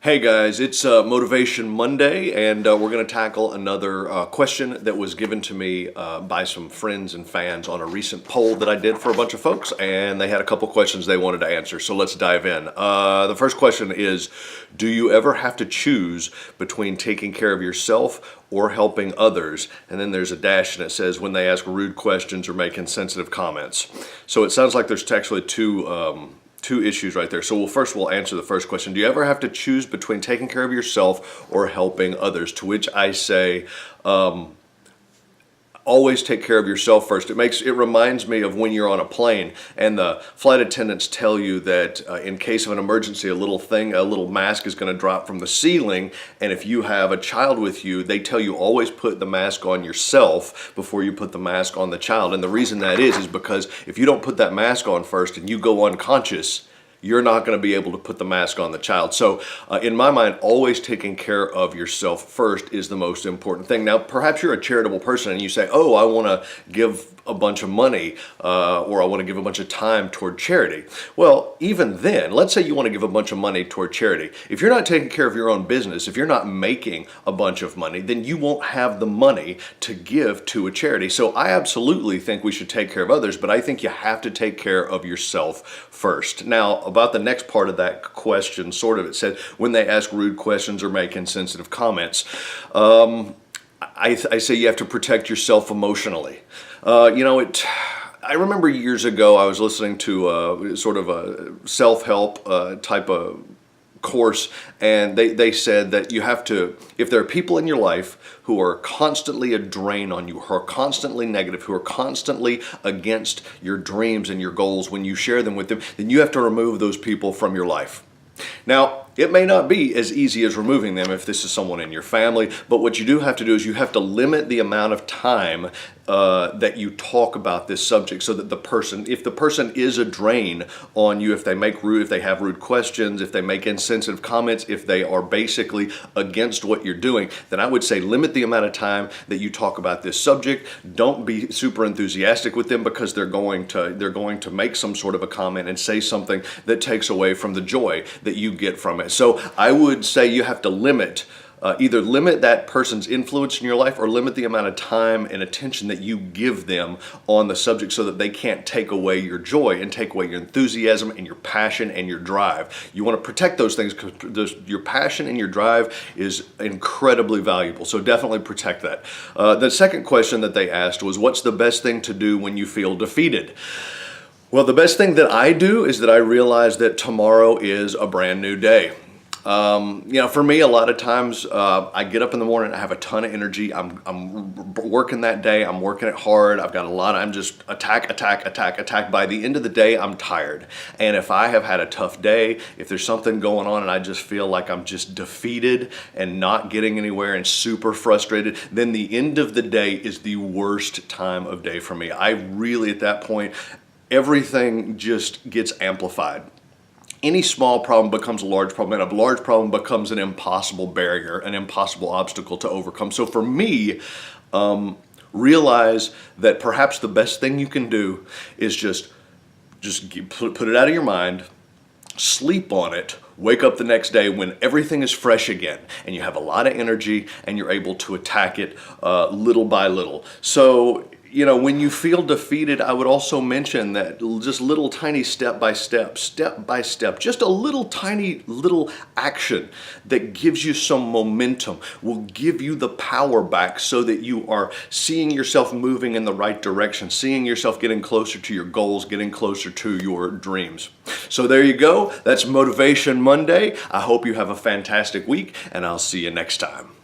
Hey guys, it's Motivation Monday, and we're going to tackle another question that was given to me by some friends and fans on a recent poll that I did for a bunch of folks, and they had a couple questions they wanted to answer, so let's dive in. The first question is, do you ever have to choose between taking care of yourself or helping others? And then there's a dash and it says when they ask rude questions or make insensitive comments. So it sounds like there's actually two issues right there. So we'll answer the first question. Do you ever have to choose between taking care of yourself or helping others? To which I say, always take care of yourself first. It reminds me of when you're on a plane and the flight attendants tell you that in case of an emergency, a little mask is going to drop from the ceiling. And if you have a child with you, they tell you always put the mask on yourself before you put the mask on the child. And the reason that is because if you don't put that mask on first and you go unconscious, you're not going to be able to put the mask on the child. So in my mind, always taking care of yourself first is the most important thing. Now, perhaps you're a charitable person and you say, oh, I want to give a bunch of money or I want to give a bunch of time toward charity. Well, even then, let's say you want to give a bunch of money toward charity. If you're not taking care of your own business, if you're not making a bunch of money, then you won't have the money to give to a charity. So I absolutely think we should take care of others, but I think you have to take care of yourself first. Now, about the next part of that question, it said when they ask rude questions or make insensitive comments. I say you have to protect yourself emotionally. I remember years ago I was listening to sort of a self-help type of course, and they said that you have to, if there are people in your life who are constantly a drain on you, who are constantly negative, who are constantly against your dreams and your goals when you share them with them, then you have to remove those people from your life. Now, it may not be as easy as removing them if this is someone in your family, but what you do have to do is you have to limit the amount of time that you talk about this subject so that if the person is a drain on you, if they have rude questions, if they make insensitive comments, if they are basically against what you're doing, then I would say limit the amount of time that you talk about this subject. Don't be super enthusiastic with them because they're going to make some sort of a comment and say something that takes away from the joy that you get from it. So I would say you have to either limit that person's influence in your life or limit the amount of time and attention that you give them on the subject so that they can't take away your joy and take away your enthusiasm and your passion and your drive. You want to protect those things because your passion and your drive is incredibly valuable. So definitely protect that. The second question that they asked was, what's the best thing to do when you feel defeated? Well, the best thing that I do is that I realize that tomorrow is a brand new day. For me, a lot of times I get up in the morning, I have a ton of energy. I'm working that day. I'm working it hard. I'm just attack. By the end of the day, I'm tired. And if I have had a tough day, if there's something going on and I just feel like I'm just defeated and not getting anywhere and super frustrated, then the end of the day is the worst time of day for me. I really, at that point, everything just gets amplified. Any small problem becomes a large problem, and a large problem becomes an impossible barrier, an impossible obstacle to overcome. So for me, realize that perhaps the best thing you can do is just put it out of your mind, sleep on it, wake up the next day when everything is fresh again and you have a lot of energy and you're able to attack it little by little. So when you feel defeated, I would also mention that just little tiny step by step, just a little tiny action that gives you some momentum will give you the power back so that you are seeing yourself moving in the right direction, seeing yourself getting closer to your goals, getting closer to your dreams. So there you go. That's Motivation Monday. I hope you have a fantastic week, and I'll see you next time.